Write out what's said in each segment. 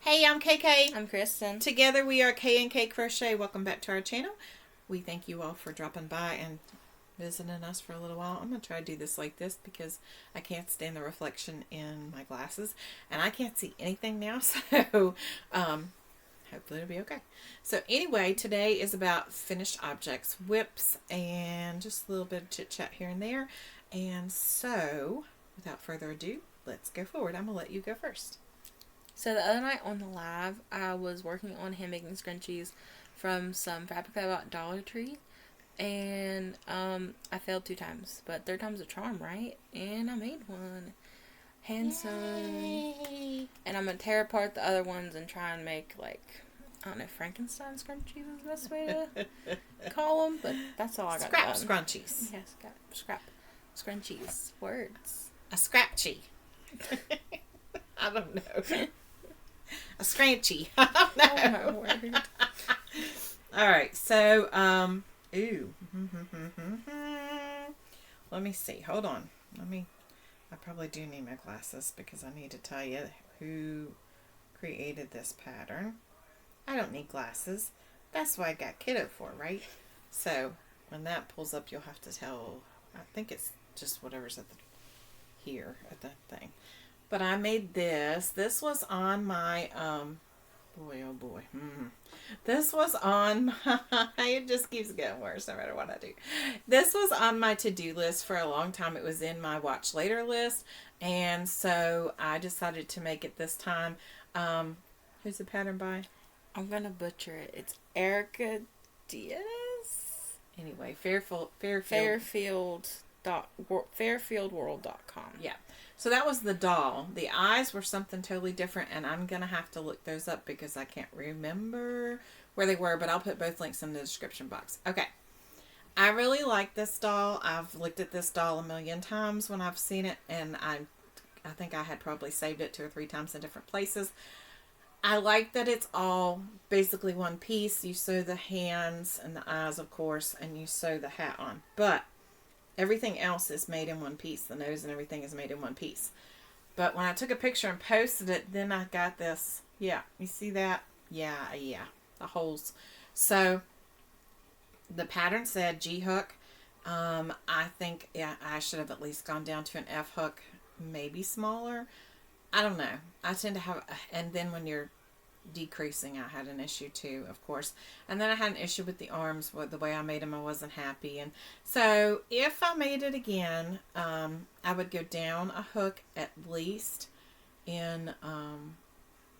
Hey, I'm KK. I'm Kristen. Together we are K&K Crochet. Welcome back to our channel. We thank you all for dropping by and visiting us for a little while. I'm going to try to do this like this because I can't stand the reflection in my glasses. And I can't see anything now, so hopefully it'll be okay. So anyway, today is about finished objects, whips, and just a little bit of chit-chat here and there. And so, without further ado, let's go forward. I'm going to let you go first. So the other night on the live, I was working on hand making scrunchies from some fabric that I bought at Dollar Tree. And I failed 2 times, but third time's a charm, right? And I made one. Hand sewn. And I'm going to tear apart the other ones and try and make, like, I don't know, Frankenstein scrunchies is the best way to call them, but that's all I got Scrap done. scrunchies. Yes, scrap scrunchies. Words. A scratchy. I don't know. A scrunchy. I don't know. Oh, my word. Alright, so, ooh. Let me see. Hold on. I probably do need my glasses because I need to tell you who created this pattern. I don't need glasses. That's what I got Kiddo for, right? So, when that pulls up, you'll have to tell, I think it's just whatever's at here at the thing. But I made this. This was on my, boy, oh boy. This was on my, it just keeps getting worse no matter what I do. This was on my to-do list for a long time. It was in my watch later list. And so I decided to make it this time. Who's the pattern by? I'm going to butcher it. It's Erica Diaz? Anyway, Fairfieldworld.com. Yeah. So that was the doll. The eyes were something totally different, and I'm going to have to look those up because I can't remember where they were, but I'll put both links in the description box. Okay. I really like this doll. I've looked at this doll a million times when I've seen it, and I think I had probably saved it 2 or 3 times in different places. I like that it's all basically one piece. You sew the hands and the eyes, of course, and you sew the hat on. But everything else is made in one piece. The nose and everything is made in one piece. But when I took a picture and posted it, then I got this. Yeah, you see that? Yeah. The holes. So, the pattern said G-hook. I think I should have at least gone down to an F-hook. Maybe smaller. I don't know. I tend to have, and then when you're decreasing, I had an issue too, of course. And then I had an issue with the arms, with the way I made them. I wasn't happy. And so if I made it again, I would go down a hook at least in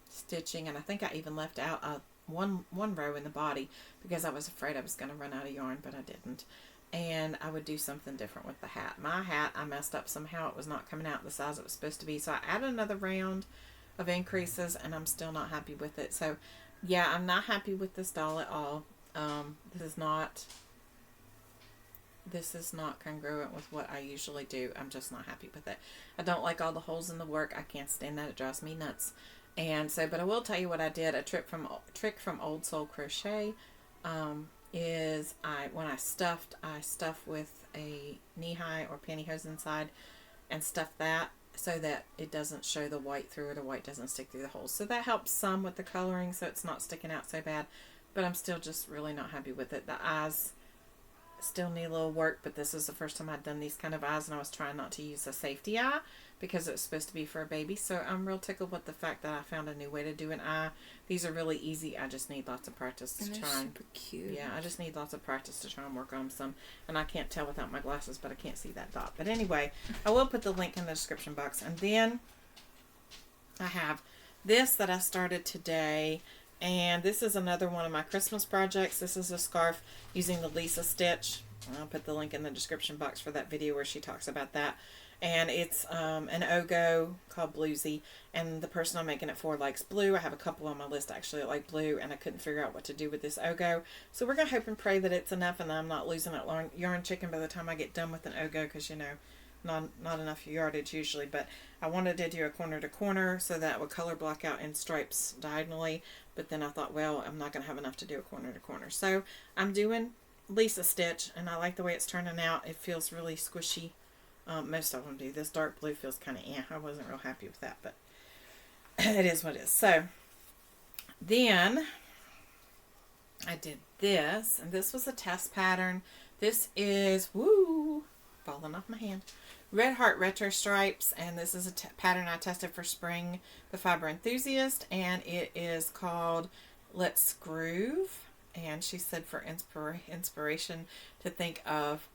stitching. And I think I even left out one row in the body because I was afraid I was going to run out of yarn, but I didn't. And I would do something different with the hat. My hat, I messed up somehow. It was not coming out the size it was supposed to be. So I added another round of increases, and I'm still not happy with it. So, yeah, I'm not happy with this doll at all. This is not congruent with what I usually do. I'm just not happy with it. I don't like all the holes in the work. I can't stand that. It drives me nuts. And so, but I will tell you what I did. A trick from Old Soul Crochet. Is when I stuff with a knee-high or pantyhose inside and stuff that so that it doesn't show the white through or the white doesn't stick through the holes. So that helps some with the coloring so it's not sticking out so bad, but I'm still just really not happy with it. The eyes still need a little work, but this is the first time I'd done these kind of eyes, and I was trying not to use a safety eye because it was supposed to be for a baby. So I'm real tickled with the fact that I found a new way to do an eye. These are really easy. I just need lots of practice to try. Super cute. Yeah, I just need lots of practice to try and work on some. And I can't tell without my glasses, but I can't see that dot. But anyway, I will put the link in the description box. And then I have this that I started today. And this is another one of my Christmas projects. This is a scarf using the Lisa stitch. I'll put the link in the description box for that video where she talks about that. And it's an Ogo called Bluesy, and the person I'm making it for likes blue. I have a couple on my list actually that like blue, and I couldn't figure out what to do with this Ogo. So we're going to hope and pray that it's enough and I'm not losing that yarn chicken by the time I get done with an Ogo, because, you know, not enough yardage usually. But I wanted to do a corner to corner so that would color block out in stripes diagonally, but then I thought, well, I'm not going to have enough to do a corner to corner. So I'm doing Lisa stitch, and I like the way it's turning out. It feels really squishy. Most of them do. This dark blue feels kind of I wasn't real happy with that, but it is what it is. So Then I did this, and this was a test pattern. This is, woo, falling off my hand, Red Heart Retro Stripes, and this is a pattern I tested for Spring the Fiber Enthusiast, and it is called Let's Groove. And she said for inspiration to think of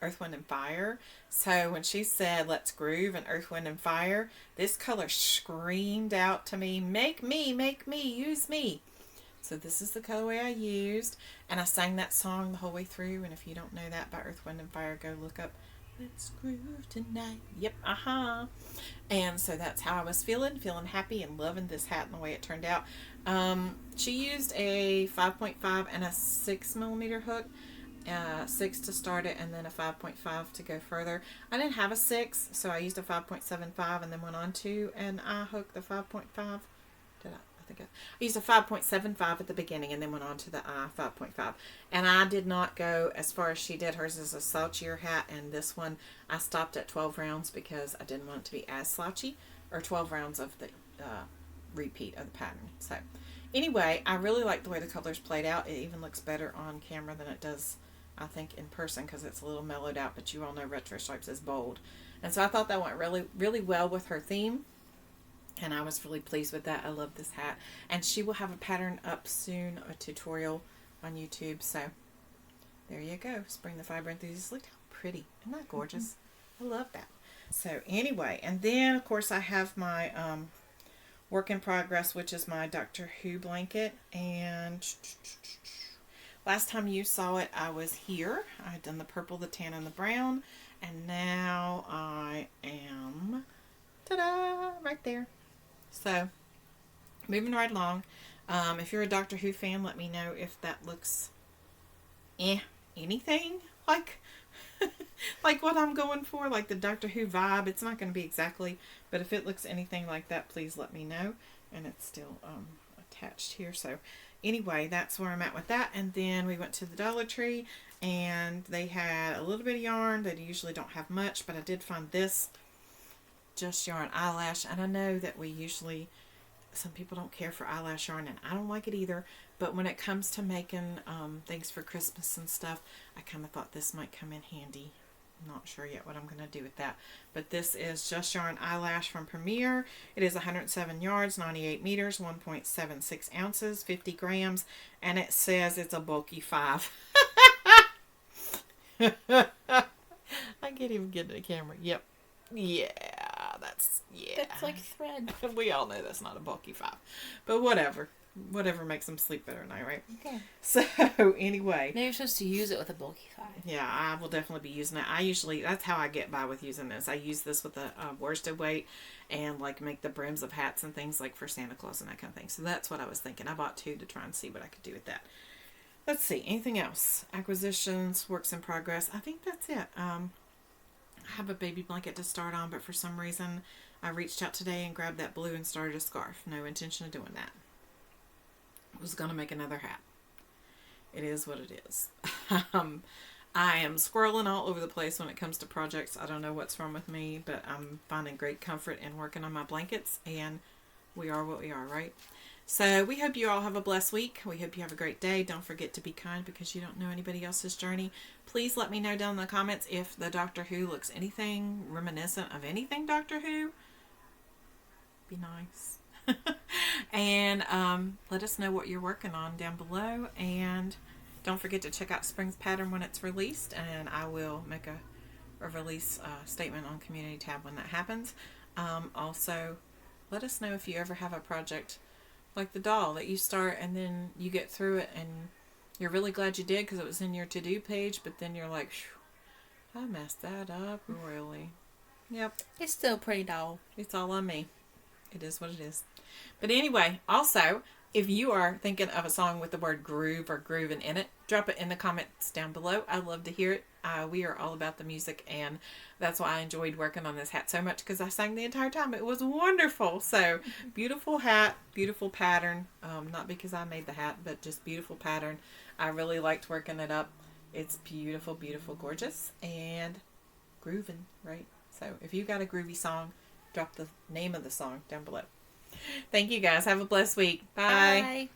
Earth, Wind, and Fire. So when she said Let's Groove and Earth, Wind, and Fire, this color screamed out to me, make me, use me. So this is the colorway I used, and I sang that song the whole way through. And if you don't know that by Earth, Wind, and Fire, go look up Let's Groove Tonight. Yep, And so that's how I was feeling happy and loving this hat and the way it turned out. She used a 5.5 and a 6mm hook. 6 to start it, and then a 5.5 to go further. I didn't have a 6, so I used a 5.75 and then went on to an I hook, the 5.5. Did I? I think I used a 5.75 at the beginning and then went on to the I 5.5. And I did not go as far as she did. Hers is a slouchier hat, and this one I stopped at 12 rounds because I didn't want it to be as slouchy, or 12 rounds of the repeat of the pattern. So anyway, I really like the way the colors played out. It even looks better on camera than it does, I think, in person, because it's a little mellowed out, but you all know Retro Stripes is bold. And so I thought that went really, really well with her theme. And I was really pleased with that. I love this hat. And she will have a pattern up soon, a tutorial on YouTube. So there you go. Spring the Fiber Enthusiast. Look how pretty. Isn't that gorgeous? I love that. So anyway, and then of course I have my work in progress, which is my Doctor Who blanket. And last time you saw it, I was here. I had done the purple, the tan, and the brown. And now I am, ta-da, right there. So, moving right along. If you're a Doctor Who fan, let me know if that looks anything like like what I'm going for, like the Doctor Who vibe. It's not going to be exactly, but if it looks anything like that, please let me know. And it's still attached here. So, anyway, that's where I'm at with that. And then we went to the Dollar Tree, and they had a little bit of yarn. They usually don't have much, but I did find this Just Yarn eyelash, and I know that some people don't care for eyelash yarn, and I don't like it either, but when it comes to making things for Christmas and stuff, I kind of thought this might come in handy. I'm not sure yet what I'm going to do with that, but this is Just Yarn eyelash from Premier. It is 107 yards, 98 meters, 1.76 ounces, 50 grams, and it says it's a bulky 5. I can't even get to the camera. Yep. Yeah. That's like thread. We all know that's not a bulky 5, but whatever makes them sleep better at night, right? Okay. So anyway, maybe you're supposed to use it with a bulky 5. Yeah, I will definitely be using it. That's how I get by with using this. I use this with a worsted weight and like make the brims of hats and things like for Santa Claus and that kind of thing. So that's what I was thinking. I bought 2 to try and see what I could do with that. Let's see, anything else? Acquisitions, works in progress. I think that's it. I have a baby blanket to start on, but for some reason I reached out today and grabbed that blue and started a scarf. No intention of doing that. I was going to make another hat. It is what it is. I am squirreling all over the place when it comes to projects. I don't know what's wrong with me, but I'm finding great comfort in working on my blankets, and we are what we are, right? So we hope you all have a blessed week. We hope you have a great day. Don't forget to be kind, because you don't know anybody else's journey. Please let me know down in the comments if the Doctor Who looks anything reminiscent of anything Doctor Who. Be nice. And let us know what you're working on down below. And don't forget to check out Spring's pattern when it's released. And I will make a release statement on Community tab when that happens. Also, let us know if you ever have a project like the doll that you start and then you get through it and you're really glad you did because it was in your to-do page, but then you're like, I messed that up royally. Yep. It's still a pretty doll. It's all on me. It is what it is. But anyway, also, if you are thinking of a song with the word groove or groovin in it, drop it in the comments down below. I love to hear it. We are all about the music, and that's why I enjoyed working on this hat so much, because I sang the entire time. It was wonderful. So, beautiful hat, beautiful pattern. Not because I made the hat, but just beautiful pattern. I really liked working it up. It's beautiful, beautiful, gorgeous, and groovin, right? So, if you got a groovy song, drop the name of the song down below. Thank you guys. Have a blessed week. Bye. Bye.